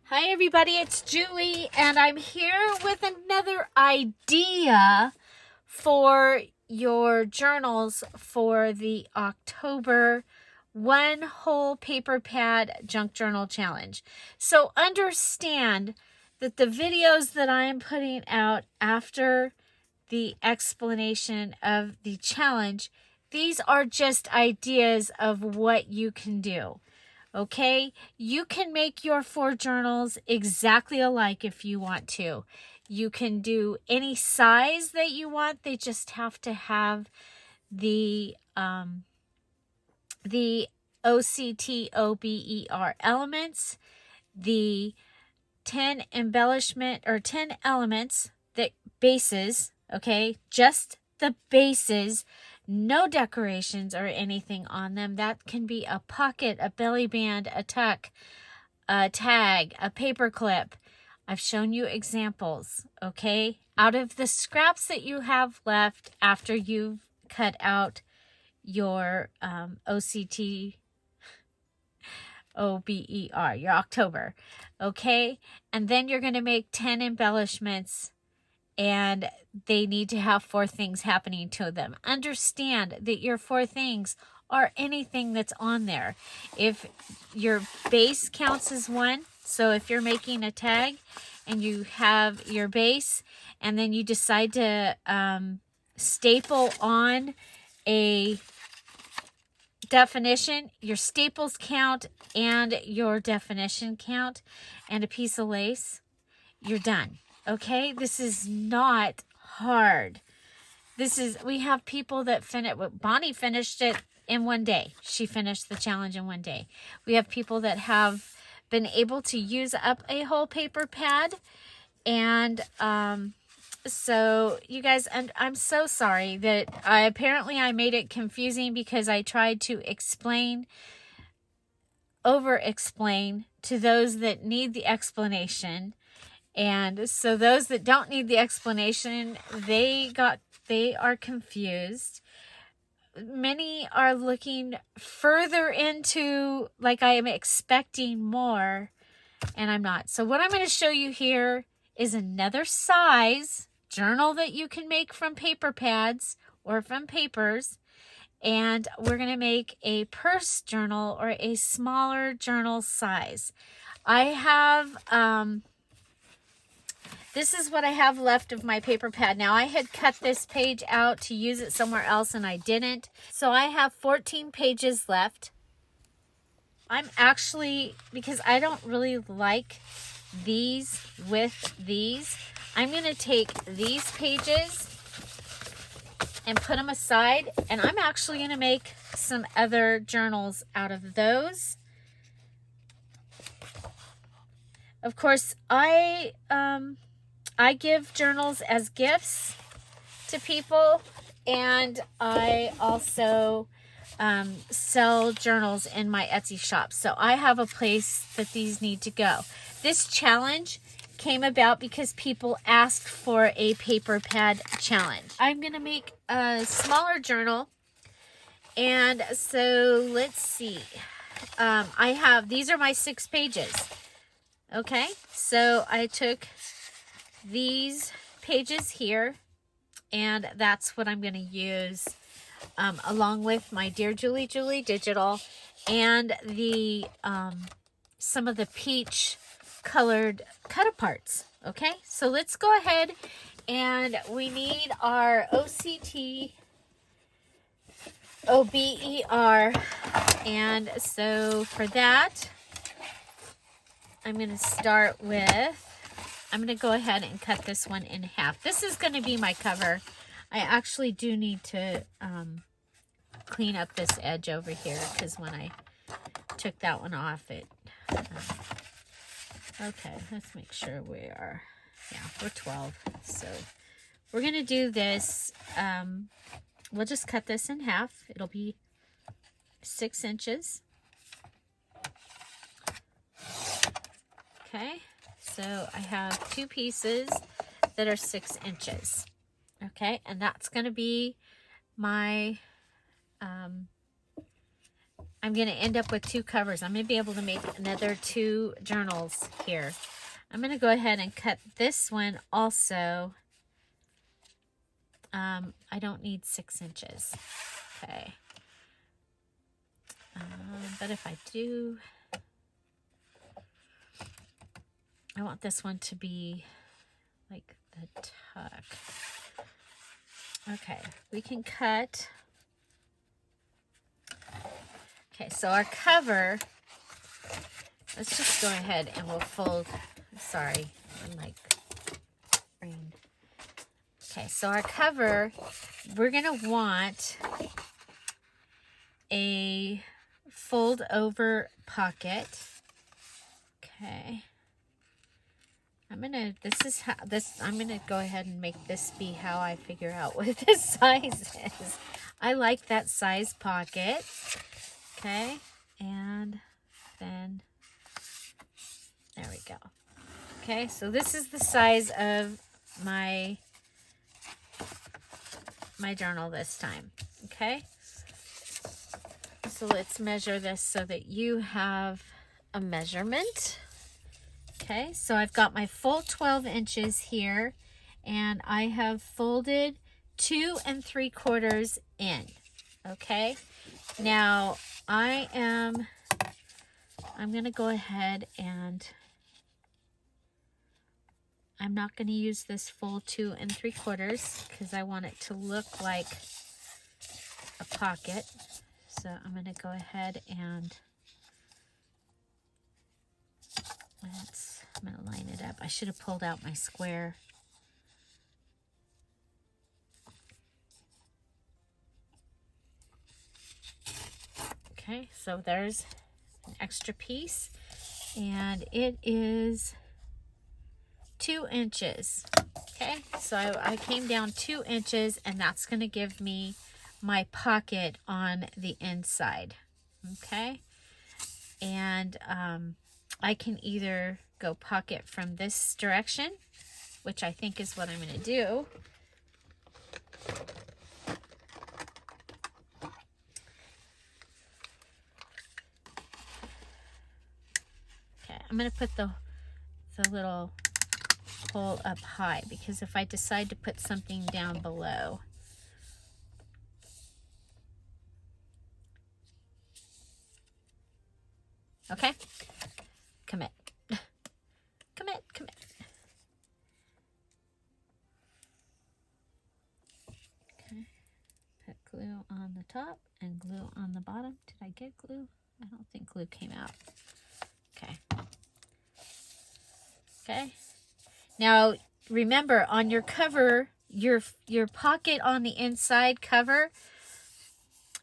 Hi everybody, it's Julie and I'm here with another idea for your journals for the October one whole paper pad junk journal challenge. So understand that the videos that I'm putting out after the explanation of the challenge, these are just ideas of what you can do. Okay, you can make your 4 journals exactly alike if you want to. You can do any size that you want. They just have to have the OCTOBER elements, the 10 embellishment or 10 elements, that bases, okay, just the bases. No decorations or anything on them. That can be a pocket, a belly band, a tuck, a tag, a paper clip. I've shown you examples, okay? Out of the scraps that you have left after you've cut out your OCTOBER, your October, okay? And then you're going to make 10 embellishments, and they need to have 4 things happening to them. Understand that your 4 things are anything that's on there. If your base counts as 1, so if you're making a tag and you have your base and then you decide to staple on a definition, your staples count and your definition count, and a piece of lace, you're done. Okay, this is not hard. We have people that Bonnie finished it in 1 day. She finished the challenge in 1 day. We have people that have been able to use up a whole paper pad. And so you guys, and I'm so sorry that apparently I made it confusing because I tried to over-explain to those that need the explanation. And so those that don't need the explanation, they are confused. Many are looking further into, like I am expecting more, and I'm not. So what I'm going to show you here is another size journal that you can make from paper pads or from papers. And we're going to make a purse journal or a smaller journal size. I have... this is what I have left of my paper pad. Now, I had cut this page out to use it somewhere else, and I didn't. So I have 14 pages left. I'm actually, because I don't really like these with these, I'm going to take these pages and put them aside, and I'm actually going to make some other journals out of those. Of course, I give journals as gifts to people, and I also sell journals in my Etsy shop. So I have a place that these need to go. This challenge came about because people asked for a paper pad challenge. I'm going to make a smaller journal, and so let's see. These are my 6 pages. Okay, so I took these pages here, and that's what I'm going to use along with my DearJulieJulie digital and the some of the peach colored cut-aparts. Okay, so let's go ahead, and we need our OCTOBER, and so for that I'm going to start with, I'm going to go ahead and cut this one in half. This is going to be my cover. I actually do need to clean up this edge over here, because when I took that one off, it... okay, let's make sure we are... yeah, we're 12. So we're going to do this. We'll just cut this in half. It'll be 6 inches. Okay, so I have 2 pieces that are 6 inches. Okay, and that's going to be my I'm going to end up with 2 covers. I'm going to be able to make another 2 journals here. I'm going to go ahead and cut this one also. I don't need 6 inches. Okay. But if I do, I want this one to be like the tuck. Okay, we can cut. Okay, so our cover, let's just go ahead and we'll fold. Sorry, I'm like brain. Okay, so our cover, we're going to want a fold over pocket. Okay. I'm gonna go ahead and make this be how I figure out what this size is. I like that size pocket. Okay, and then there we go. Okay, so this is the size of my journal this time. Okay, so let's measure this so that you have a measurement. Okay, so I've got my full 12 inches here, and I have folded 2 3/4 in. Okay, now I'm going to go ahead and I'm not going to use this full 2 3/4 because I want it to look like a pocket. So I'm going to go ahead and I'm going to line it up. I should have pulled out my square. Okay, so there's an extra piece, and it is 2 inches. Okay, so I came down 2 inches, and that's going to give me my pocket on the inside. Okay, and I can either go pocket from this direction, which I think is what I'm going to do. Okay, I'm going to put the little hole up high, because if I decide to put something down below, okay, commit. Commit. Okay, put glue on the top and glue on the bottom. Did I get glue? I don't think glue came out. Okay. Okay. Now, remember, on your cover, your pocket on the inside cover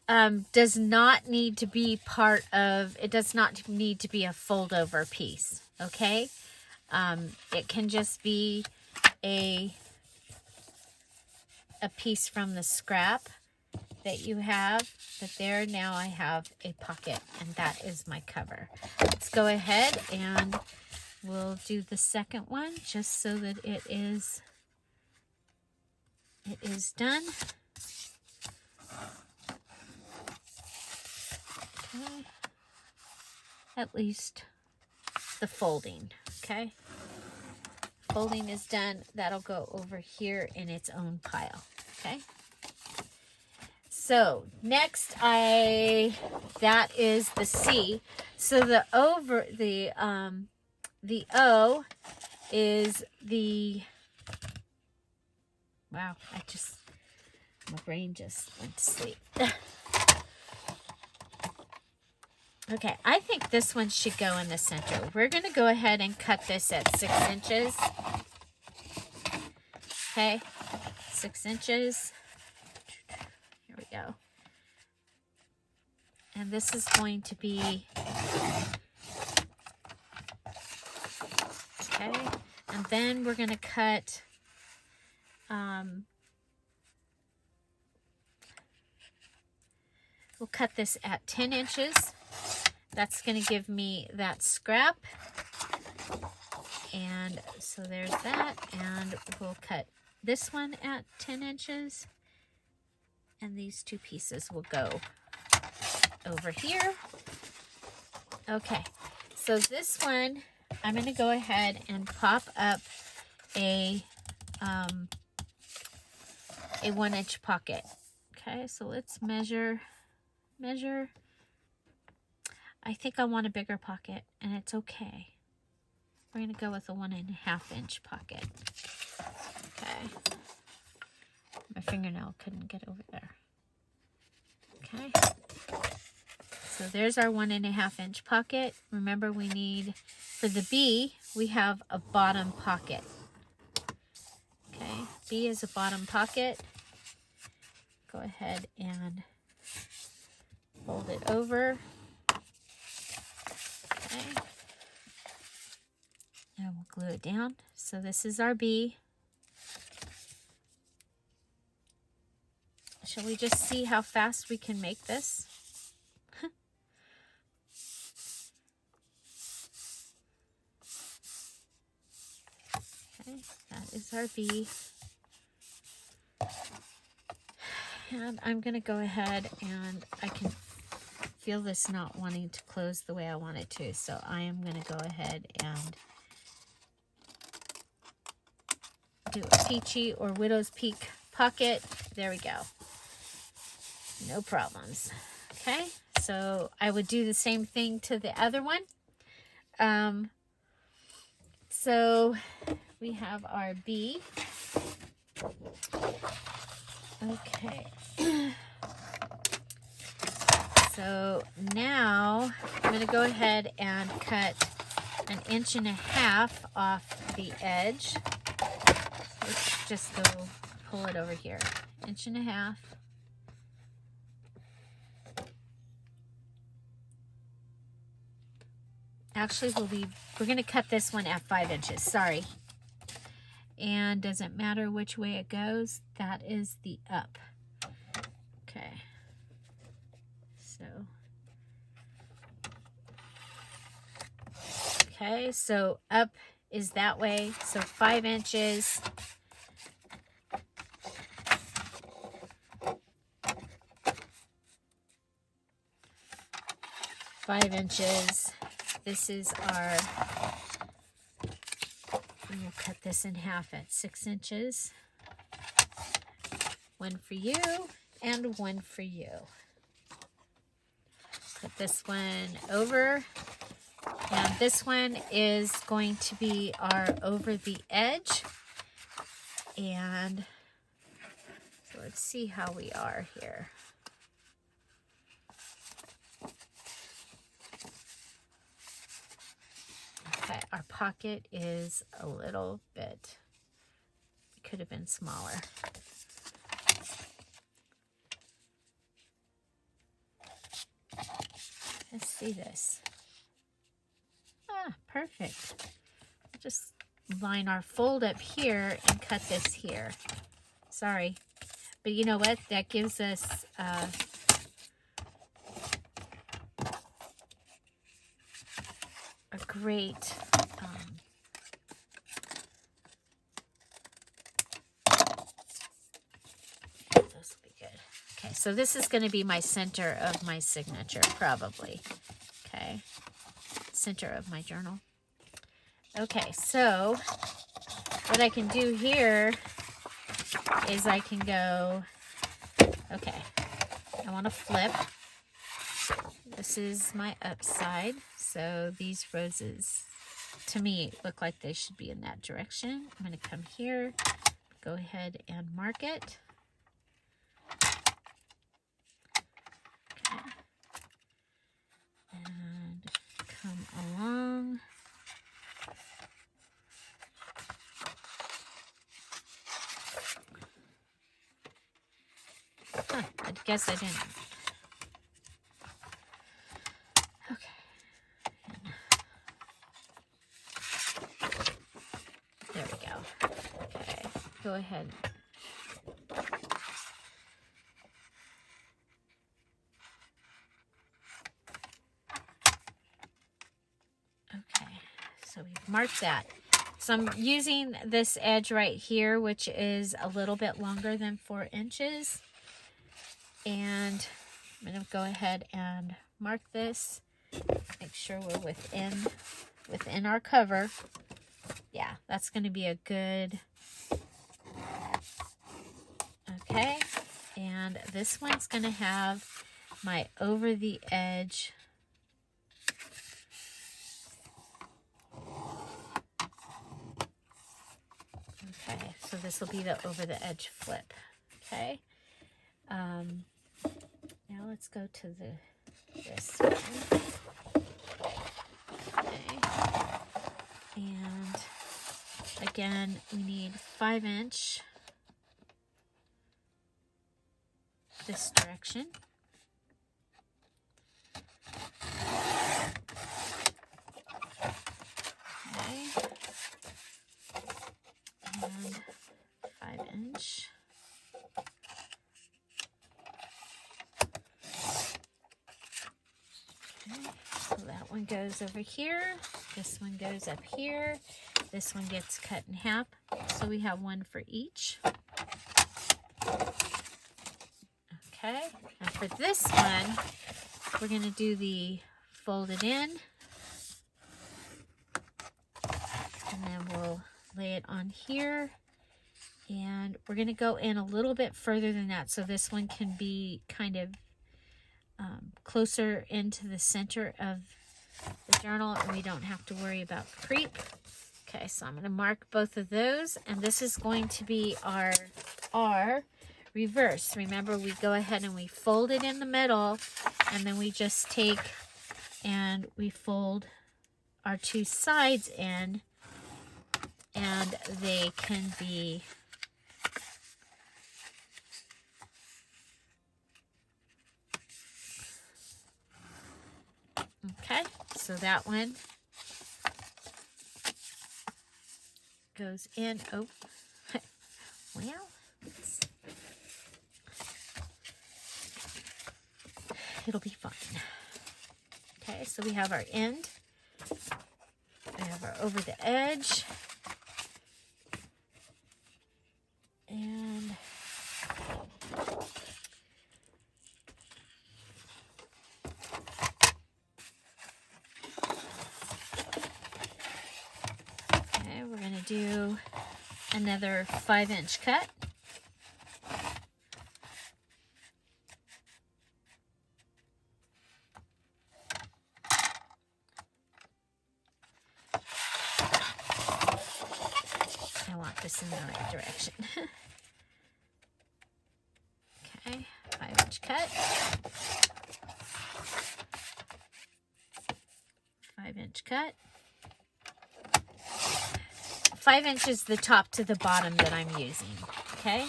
does not need to be it does not need to be a fold over piece. Okay. It can just be a piece from the scrap that you have, but there, now I have a pocket, and that is my cover. Let's go ahead and we'll do the second one just so that it is done. Okay. At least the folding. Okay. Folding is done. That'll go over here in its own pile. Okay. So next that is the C. So the O is the, wow, my brain just went to sleep. Okay, I think this one should go in the center. We're going to go ahead and cut this at 6 inches. Okay, 6 inches. Here we go. And this is going to be, okay, and then we're going to cut, we'll cut this at 10 inches. That's going to give me that scrap. And so there's that. And we'll cut this one at 10 inches. And these 2 pieces will go over here. Okay, so this one, I'm going to go ahead and pop up a 1-inch pocket. Okay, so let's measure. I think I want a bigger pocket, and it's okay. We're going to go with a 1.5-inch pocket. Okay. My fingernail couldn't get over there. Okay. So there's our 1.5-inch pocket. Remember, we need, for the B, we have a bottom pocket. Okay, B is a bottom pocket. Go ahead and fold it over. Okay. And we'll glue it down. So this is our B. Shall we just see how fast we can make this? Okay, that is our B. And I'm going to go ahead, and I can feel this not wanting to close the way I want it to. So I am going to go ahead and do a peachy or widow's peak pocket. There we go. No problems. Okay, so I would do the same thing to the other one. So we have our B. Okay. So now I'm going to go ahead and cut 1.5 inches off the edge. Let's just go pull it over here. 1.5 inches. Actually, we're going to cut this one at 5 inches. Sorry. And doesn't matter which way it goes. That is the up. Okay. So. Okay, so up is that way. So 5 inches. This is our, and we'll cut this in half at 6 inches. One for you and one for you. Put this one over, and this one is going to be our over the edge. And so let's see how we are here. Okay, our pocket is a little bit, it could have been smaller. Let's see this. Ah, perfect. Just line our fold up here and cut this here. Sorry, but you know what? That gives us a great this will be good. Okay, so this is going to be my center of my signature, probably. Okay, center of my journal. Okay, so what I can do here is I can go, okay, I want to flip. This is my upside, so these roses, to me, look like they should be in that direction. I'm going to come here, go ahead and mark it. Okay. And come along. Huh, I guess I didn't. There we go. Okay, go ahead. Okay, so we've marked that. So I'm using this edge right here, which is a little bit longer than 4 inches. And I'm going to go ahead and mark this. Make sure we're within our cover. Yeah, that's going to be a good... Okay, and this one's going to have my over the edge. Okay, so this will be the over the edge flip. Okay, now let's go to this one. Okay, and again, we need 5" this direction. Okay, and 5". Okay, so that one goes over here. This one goes up here. This one gets cut in half. So we have one for each. Okay, and for this one, we're going to do the folded in. And then we'll lay it on here. And we're going to go in a little bit further than that. So this one can be kind of closer into the center of the journal. And we don't have to worry about creep. Okay, so I'm going to mark both of those. And this is going to be our reverse. Remember, we go ahead and we fold it in the middle, and then we just take and we fold our two sides in, and they can be okay. So that one goes in. Oh, well, it'll be fine. Okay, so we have our end. We have our over the edge. And okay, we're going to do another 5" cut. I want this in the right direction. Okay, 5" cut. 5" cut. 5" is the top to the bottom that I'm using. Okay,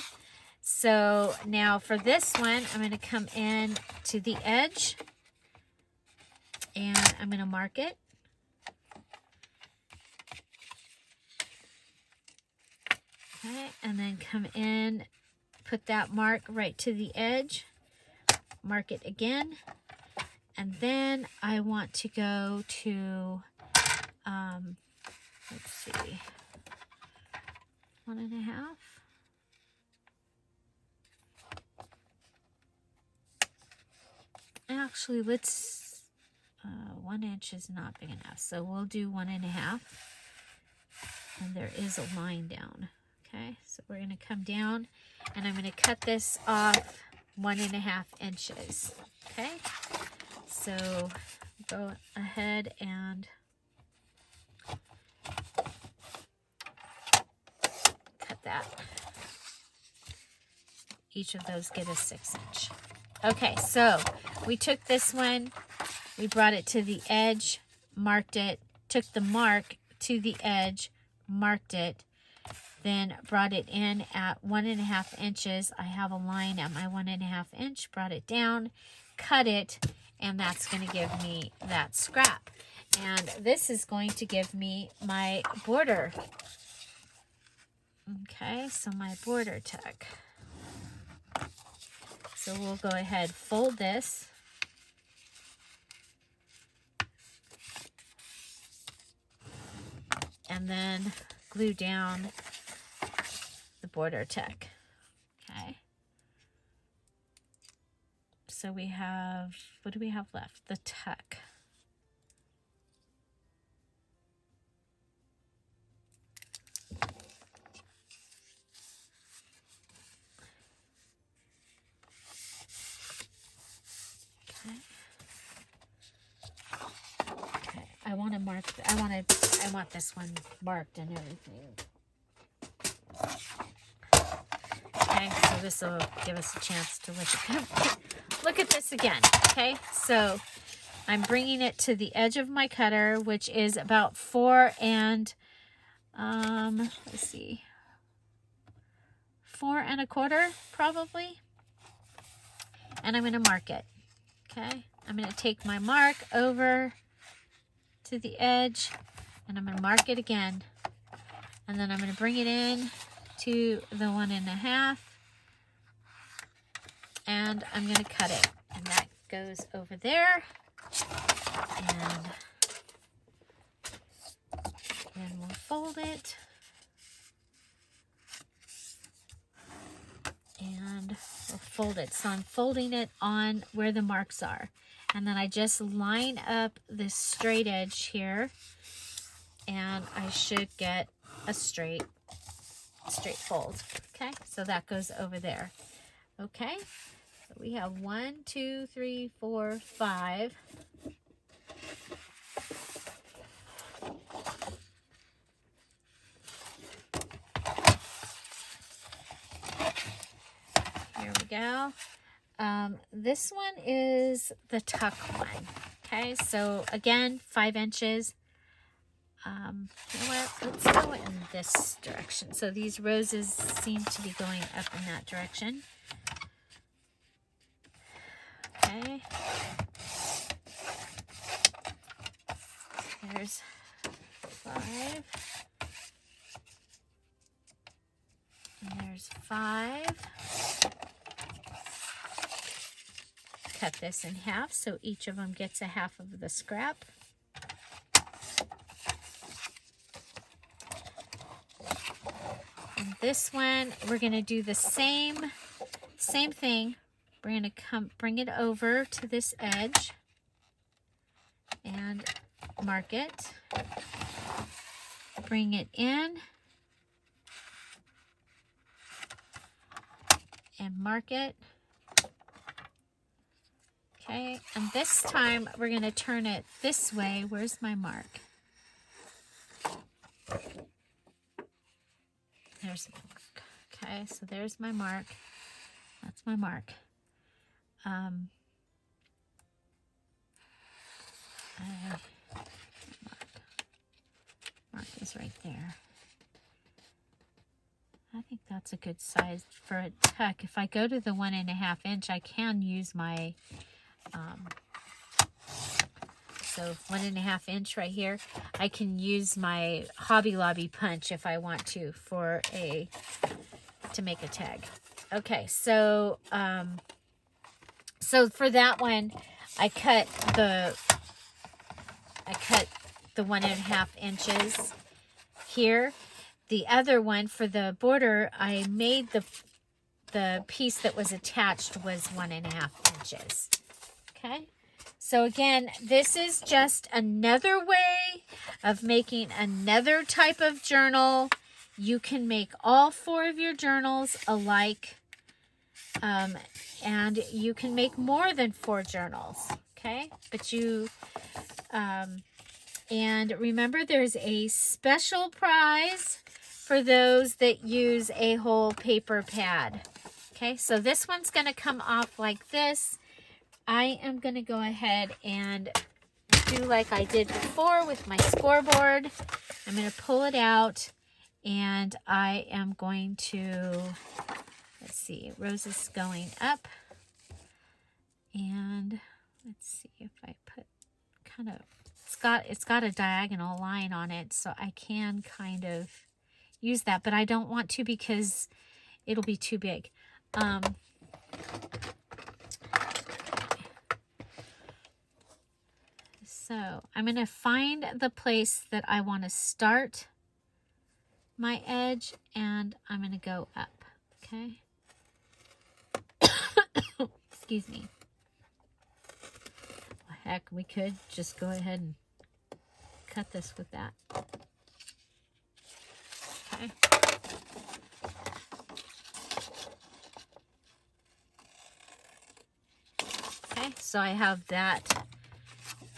so now for this one, I'm going to come in to the edge and I'm going to mark it. Okay, and then come in, put that mark right to the edge, mark it again, and then I want to go to, let's see, 1.5. Actually, let's, 1 inch is not big enough, so we'll do 1.5, and there is a line down. Okay, so we're going to come down and I'm going to cut this off 1.5 inches. Okay, so go ahead and cut that. Each of those get a 6" Okay, so we took this one, we brought it to the edge, marked it, took the mark to the edge, marked it, then brought it in at 1.5 inches. I have a line at my 1.5 inch, brought it down, cut it, and that's going to give me that scrap. And this is going to give me my border. Okay, so my border tuck. So we'll go ahead, fold this. And then glue down the border tuck. Okay. so we have, what do we have left? The tuck. Okay, I want to mark, I want this one marked and everything. Okay, so this will give us a chance to look at this again. Okay, so I'm bringing it to the edge of my cutter, which is about 4 and, let's see, 4 1/4 probably. And I'm going to mark it. Okay, I'm going to take my mark over to the edge and I'm going to mark it again. And then I'm going to bring it in to the 1 1/2 and I'm going to cut it. And that goes over there. And then we'll fold it. And we'll fold it. So I'm folding it on where the marks are. And then I just line up this straight edge here. And I should get a straight fold. Okay, so that goes over there. Okay, so we have 1, 2, 3, 4, 5. Here we go. This one is the tuck one. Okay, so again, 5 inches. You know what? Let's go in this direction. So these roses seem to be going up in that direction. Okay. There's 5. And there's 5. Cut this in half so each of them gets a half of the scrap. And this one, we're going to do the same thing. We're going to bring it over to this edge and mark it. Bring it in and mark it. Okay, and this time we're going to turn it this way. Where's my mark? There's, okay, so there's my mark. That's my mark. Mark is right there. I think that's a good size for a tuck. If I go to the 1 1/2 inch, I can use my, so 1 1/2 inch right here. I can use my Hobby Lobby punch if I want to to make a tag. Okay, so so for that one, I cut the 1 1/2 inches here. The other one for the border, I made the piece that was attached was 1 1/2 inches. Okay, so again, this is just another way of making another type of journal. You can make all 4 of your journals alike, and you can make more than 4 journals. Okay, but you and remember, there's a special prize for those that use a whole paper pad. Okay, so this one's going to come off like this. I am going to go ahead and do like I did before with my scoreboard. I'm going to pull it out and I am going to, let's see, roses going up. And let's see if I put kind of, it's got a diagonal line on it, so I can kind of use that, but I don't want to because it'll be too big. So I'm going to find the place that I want to start my edge, and I'm going to go up. Okay. Excuse me. Heck, we could just go ahead and cut this with that. Okay. Okay, so I have that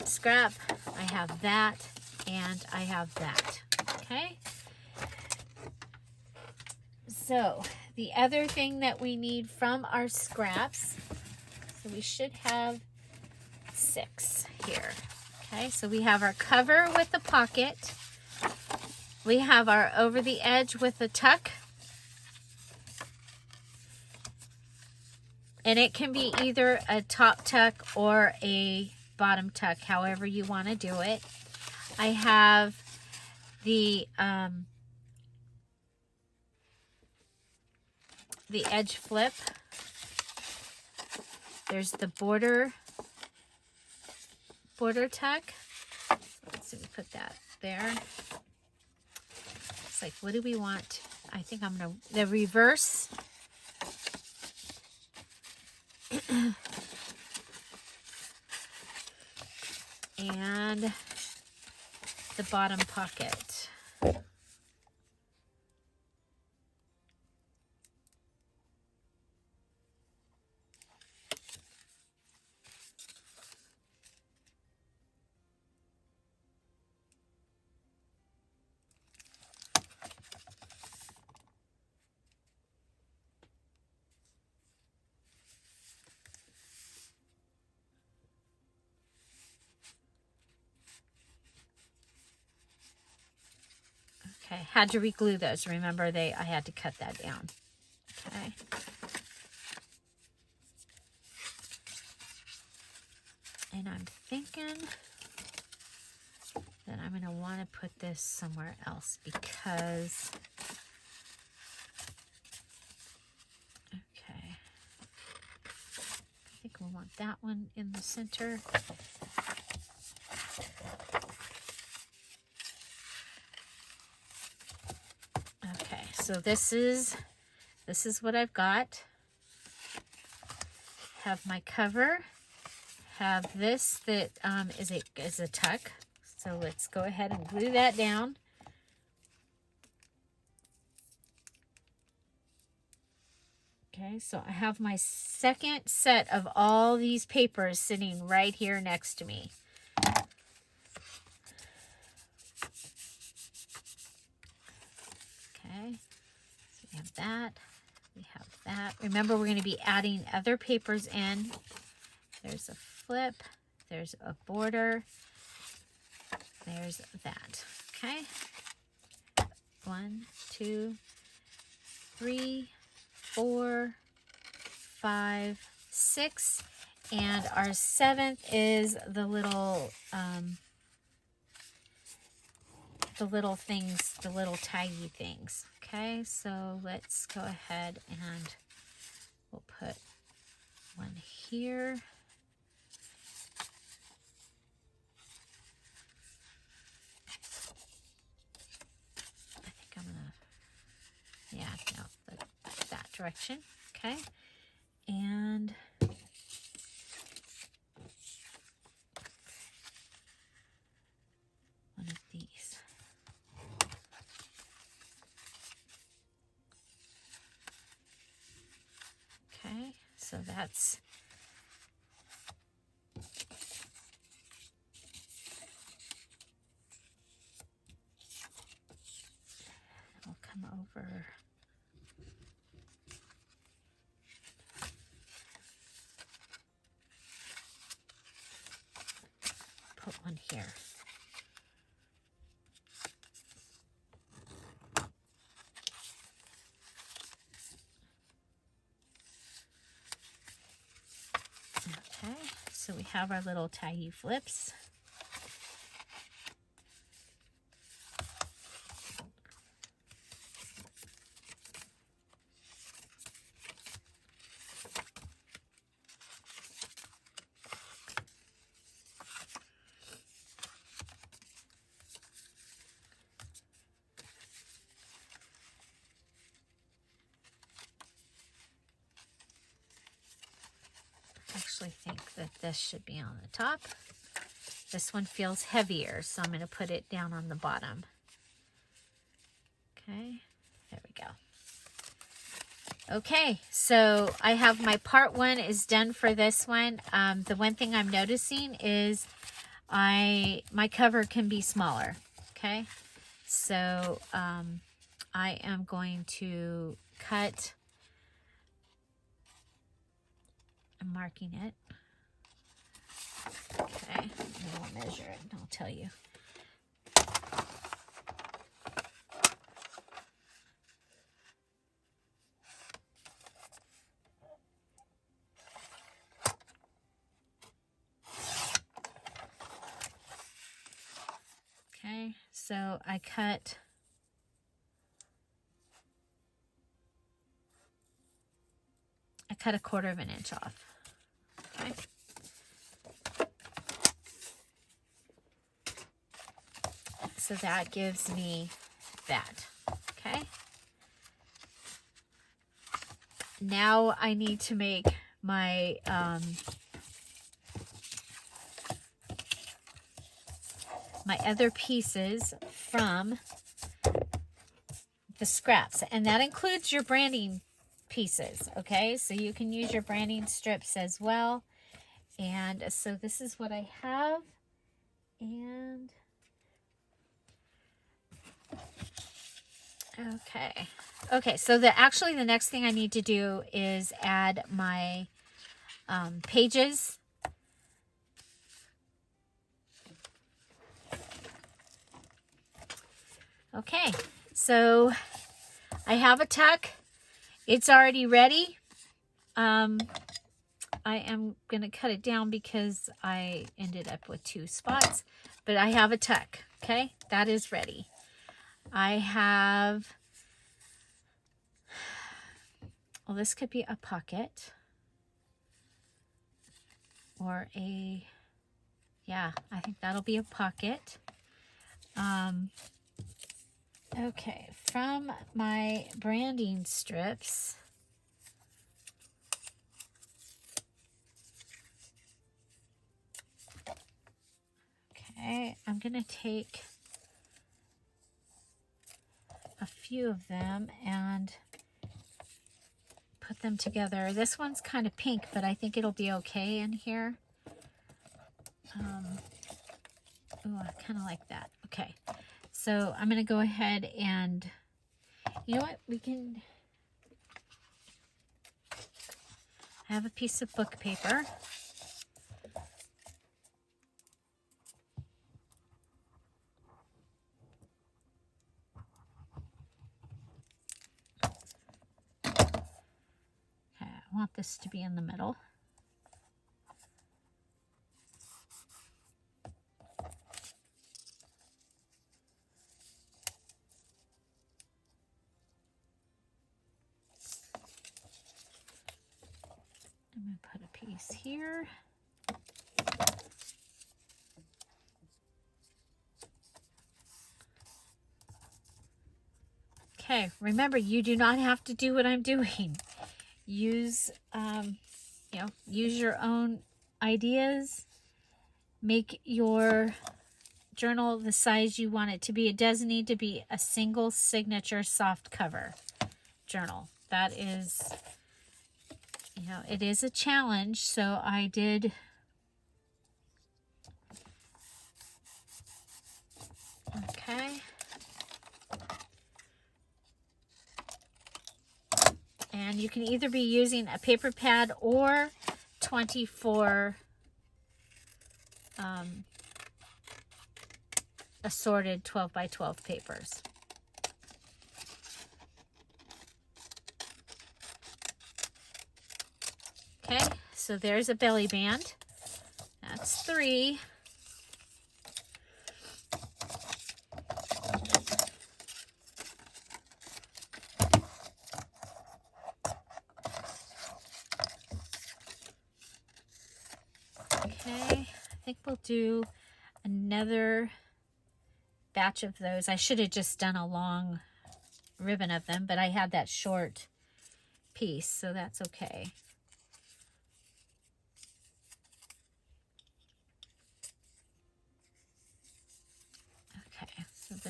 scrap, I have that, and I have that. Okay. So the other thing that we need from our scraps, so we should have 6 here. Okay, so we have our cover with the pocket. We have our over the edge with the tuck. And it can be either a top tuck or a bottom tuck, however you want to do it. I have the edge flip. There's the border tuck. Let's see, we put that there. It's like, what do we want? I think I'm gonna, the reverse. And the bottom pocket. Okay, had to re-glue those. Remember, I had to cut that down. Okay. And I'm thinking that I'm going to want to put this somewhere else because, okay, I think we want that one in the center. Okay, so this is what I've got. Have my cover. Have this that is a tuck. So let's go ahead and glue that down. Okay, so I have my second set of all these papers sitting right here next to me. Okay, so we have that. We have that. Remember, we're going to be adding other papers in. There's a flip. There's a border. There's that. Okay. 1, 2, 3, 4, 5, 6. And our 7th is the little things, the little taggy things. Okay, so let's go ahead and we'll put one here. I think I'm gonna, yeah, no, that direction. Okay, and one of these. Okay, so that's I'll come over. Put one here. Okay, so we have our little taggy flips. I actually think that this should be on the top. This one feels heavier, so I'm going to put it down on the bottom. Okay, there we go. Okay, so I have my part 1 is done for this one. The one thing I'm noticing is my cover can be smaller. Okay, so I am going to cut. I'm marking it. Okay, and I'll measure it and I'll tell you. Okay, so I cut a 1/4 inch off. Okay. So that gives me that. Okay. Now I need to make my my other pieces from the scraps, and that includes your branding pieces. Okay, so you can use your branding strips as well. And so this is what I have. And okay, so actually the next thing I need to do is add my pages. Okay, so I have a tuck. It's already ready. I am going to cut it down because I ended up with 2 spots, but I have a tuck. Okay, that is ready. I have, well, this could be a pocket or a, yeah, I think that'll be a pocket. Okay, from my branding strips, okay, I'm going to take a few of them and put them together. This one's kind of pink, but I think it'll be okay in here. Oh, I kind of like that. Okay, so I'm going to go ahead and, you know what, we can, I have a piece of book paper. Okay, I want this to be in the middle. I'm going to put a piece here. Okay, remember, you do not have to do what I'm doing. Use, you know, use your own ideas. Make your journal the size you want it to be. It does need to be a single signature soft cover journal. That is, you know, it is a challenge, so I did okay. And you can either be using a paper pad or 24 assorted 12 by 12 papers. Okay, so there's a belly band. That's 3. Okay, I think we'll do another batch of those. I should have just done a long ribbon of them, but I had that short piece, so that's okay.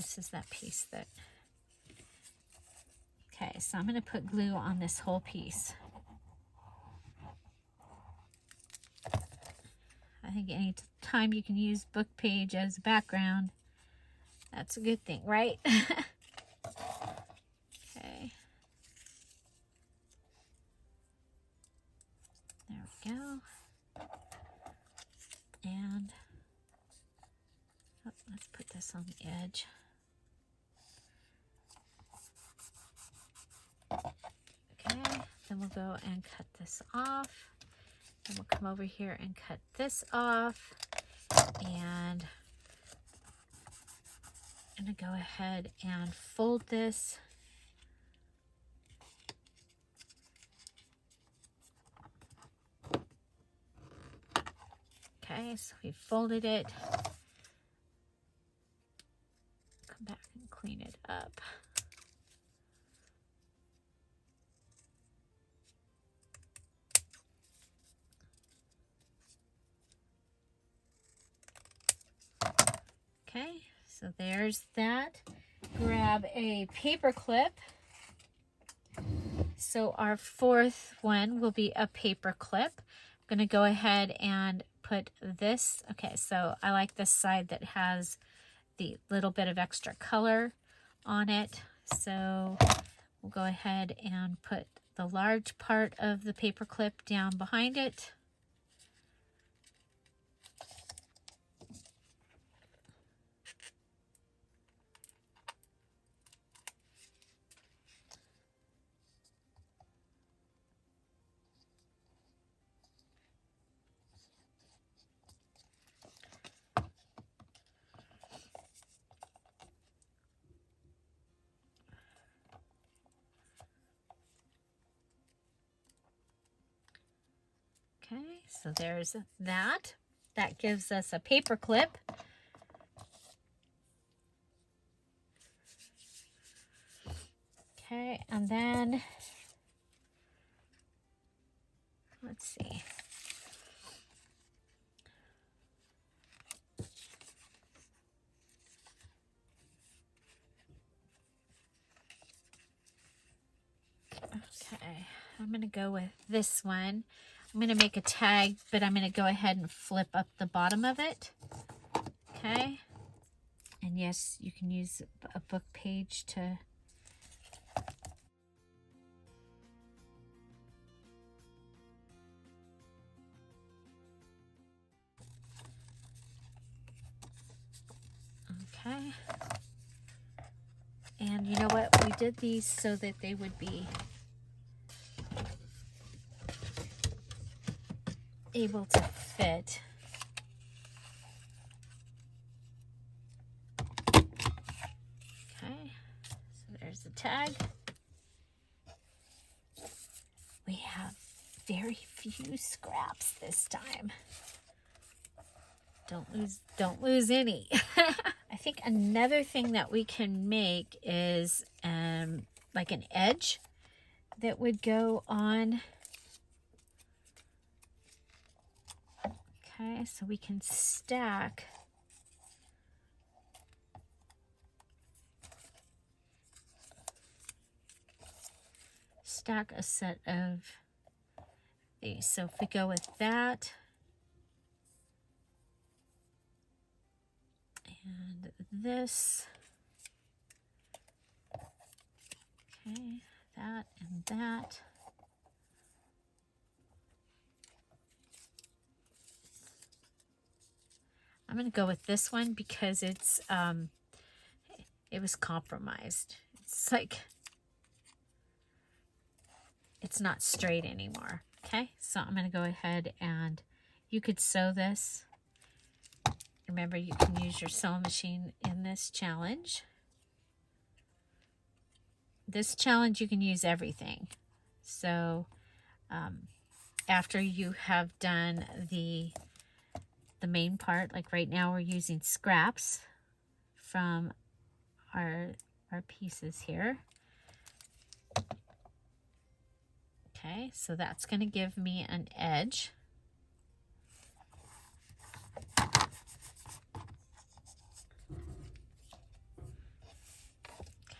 this is that piece that, okay, so I'm going to put glue on this whole piece. I think any time you can use book page as a background, that's a good thing, right? Okay. There we go. And oh, let's put this on the edge. Okay, then we'll go and cut this off. Then we'll come over here and cut this off. And I'm going to go ahead and fold this. Okay, so we folded it. Come back and clean it up. Okay, so there's that. Grab a paper clip. So our fourth one will be a paper clip. I'm going to go ahead and put this. Okay, so I like this side that has the little bit of extra color on it. So we'll go ahead and put the large part of the paper clip down behind it. Okay, so there's that. That gives us a paper clip. Okay, and then, let's see. Okay, I'm going to go with this one. I'm going to make a tag, but I'm going to go ahead and flip up the bottom of it. Okay. And yes, you can use a book page to... Okay. And you know what? We did these so that they would be able to fit. Okay, so there's the tag. We have very few scraps this time. Don't lose any. I think another thing that we can make is like an edge that would go on. Okay, so we can stack a set of these. So if we go with that and this, okay, that and that. I'm going to go with this one because it's it was compromised. It's like it's not straight anymore. Okay, so I'm going to go ahead and you could sew this. Remember, you can use your sewing machine in this challenge. This challenge, you can use everything. So after you have done the main part, like right now we're using scraps from our pieces here. Okay, so that's going to give me an edge.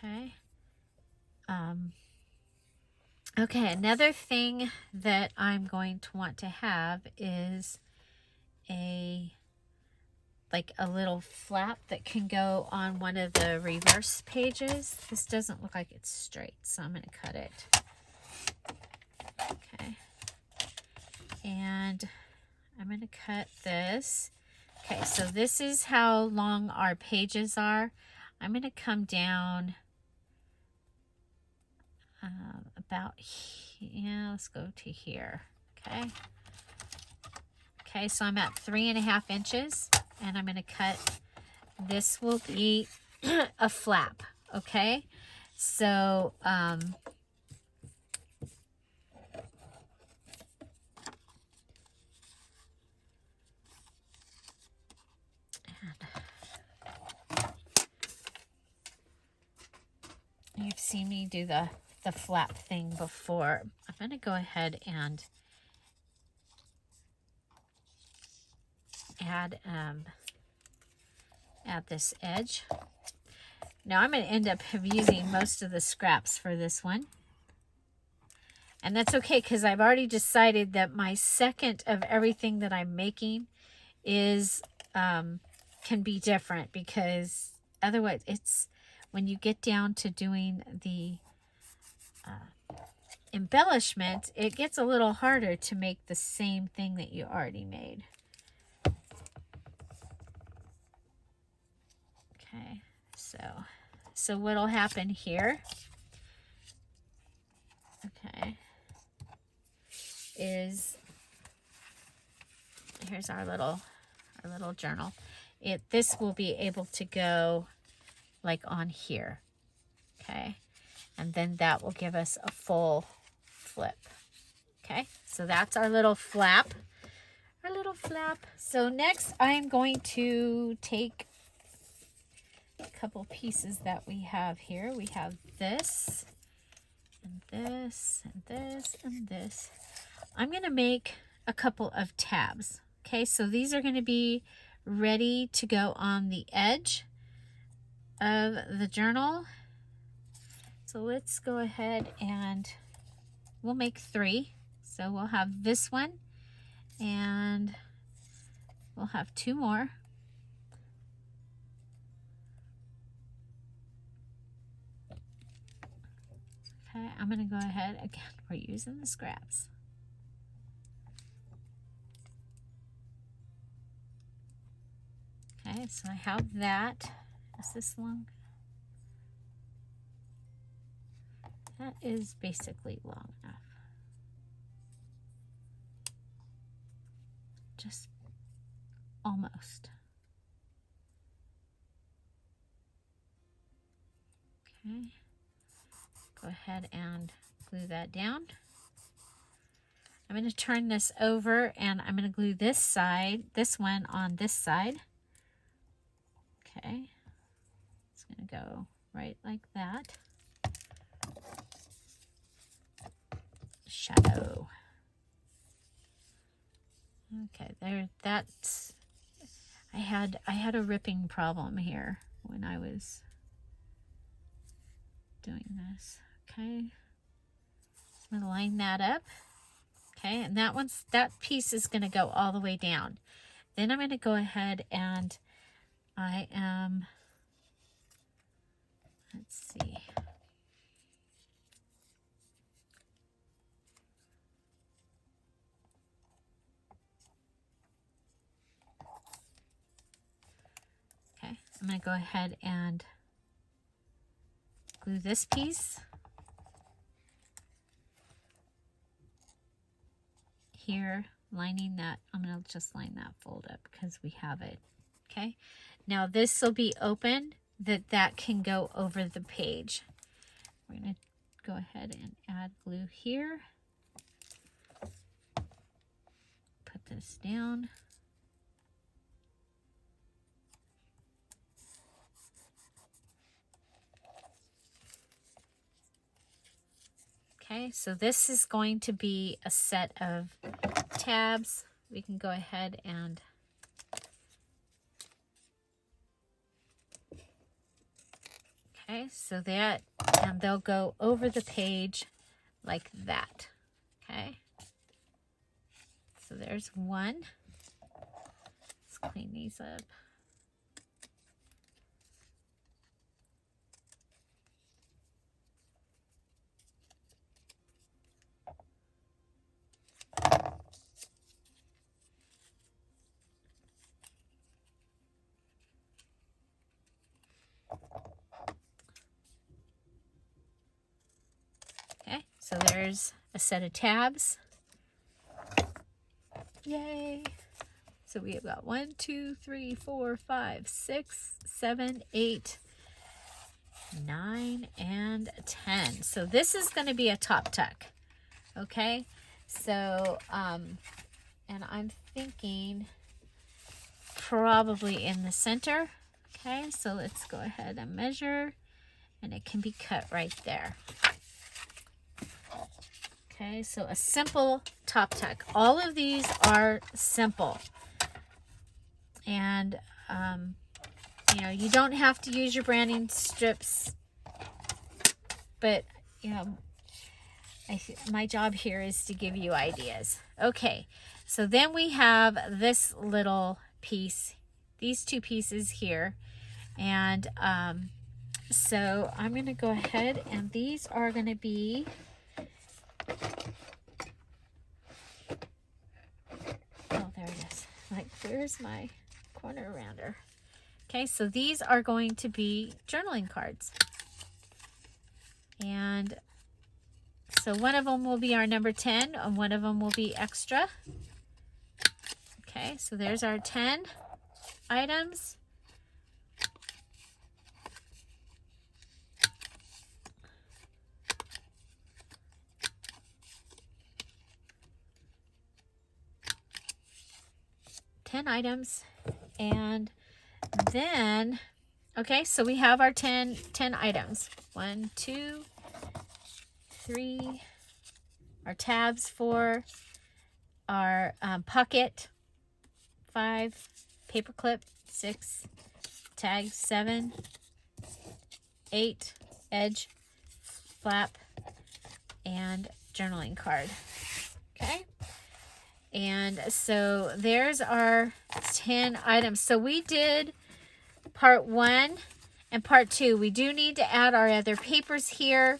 Okay. Okay, another thing that I'm going to want to have is like a little flap that can go on one of the reverse pages. This doesn't look like it's straight, so I'm going to cut it. Okay. And I'm going to cut this. Okay, so this is how long our pages are. I'm going to come down about here. Yeah, let's go to here. Okay. Okay, so I'm at 3.5 inches, and I'm going to cut. This will be a flap. Okay, so you've seen me do the flap thing before. I'm going to go ahead and add this edge. Now I'm going to end up using most of the scraps for this one. And that's okay, because I've already decided that my second of everything that I'm making is can be different, because otherwise it's when you get down to doing the embellishment, it gets a little harder to make the same thing that you already made. Okay, so what'll happen here, okay, is here's our little journal. This will be able to go like on here, okay, and then that will give us a full flip. Okay, so that's our little flap. So next I'm going to take a couple pieces that we have here. We have this and this and this and this. I'm going to make a couple of tabs. Okay, so these are going to be ready to go on the edge of the journal. So let's go ahead and we'll make 3. So we'll have this one, and we'll have 2 more. Okay, I'm going to go ahead, again, we're using the scraps. Okay, so I have that. Is this long? That is basically long enough. Just almost. Okay, go ahead and glue that down. I'm going to turn this over, and I'm going to glue this one on this side. Okay, it's going to go right like that. Shadow. Okay, there. That's. I had a ripping problem here when I was doing this. Okay, so I'm gonna line that up. Okay, and that piece is gonna go all the way down. Then I'm gonna go ahead and let's see. Okay, I'm going to go ahead and glue this piece here, lining that. I'm going to just line that fold up because we have it. Okay, now this will be open, that can go over the page. We're going to go ahead and add glue here. Put this down. Okay, so this is going to be a set of tabs. We can go ahead and Okay, so that, and they'll go over the page like that. Okay, so there's one. Let's clean these up. Okay, so there's a set of tabs. Yay! So we have got 1, 2, 3, 4, 5, 6, 7, 8, 9, and 10. So this is going to be a top tuck. Okay, so and I'm thinking probably in the center. Okay, so let's go ahead and measure, and it can be cut right there. Okay, so a simple top tuck. All of these are simple. And, you know, you don't have to use your branding strips, but, you know, my job here is to give you ideas. Okay, so then we have this little piece, these two pieces here. And so I'm going to go ahead, and these are going to be, oh, there it is. Like, where's my corner rounder? Okay, so these are going to be journaling cards. And so one of them will be our number 10, and one of them will be extra. Okay, so there's our 10 items. And then, okay, so we have our 10 items. 1, 2, 3, our tabs for our pocket, 5, paper clip, 6, tag, 7, 8, edge, flap, and journaling card. Okay. And so there's our 10 items. So we did part 1 and part 2. We do need to add our other papers here,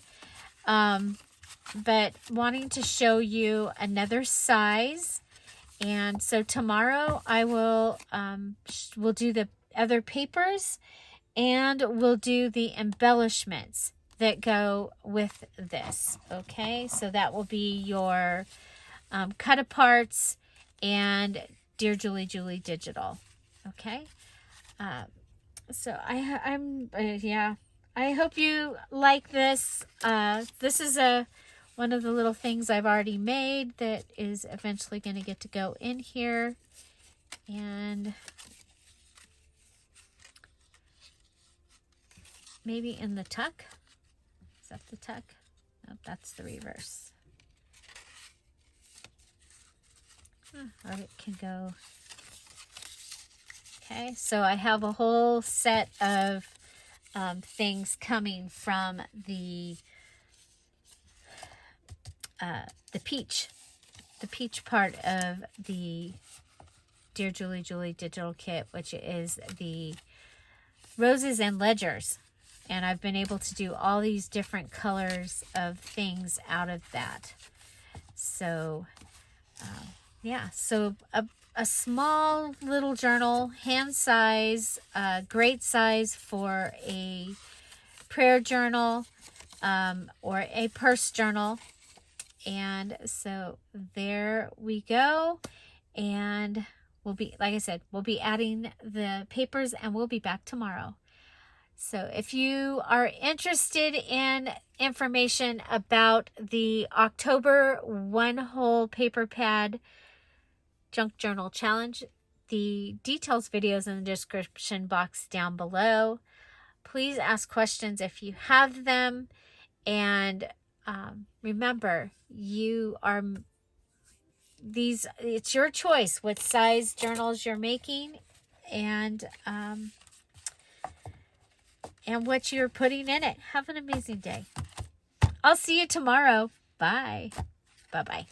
but wanting to show you another size. And so tomorrow I will we'll do the other papers, and we'll do the embellishments that go with this. Okay, so that will be your cut aparts and Dear Julie Julie Digital. Okay, so yeah, I hope you like this. This is one of the little things I've already made that is eventually going to get to go in here. And maybe in the tuck. Is that the tuck? Nope, that's the reverse. Or it can go. Okay, so I have a whole set of things coming from the peach part of the Dear Julie Julie digital kit, which is the roses and ledgers. And I've been able to do all these different colors of things out of that. So, yeah, so a small little journal, hand size, great size for a prayer journal or a purse journal. And so there we go. And we'll be, like I said, we'll be adding the papers, and we'll be back tomorrow. So if you are interested in information about the October one whole paper pad junk journal challenge, the details videos in the description box down below. Please ask questions if you have them. And remember, it's your choice what size journals you're making. And and what you're putting in it. Have an amazing day. I'll see you tomorrow. Bye. Bye-bye.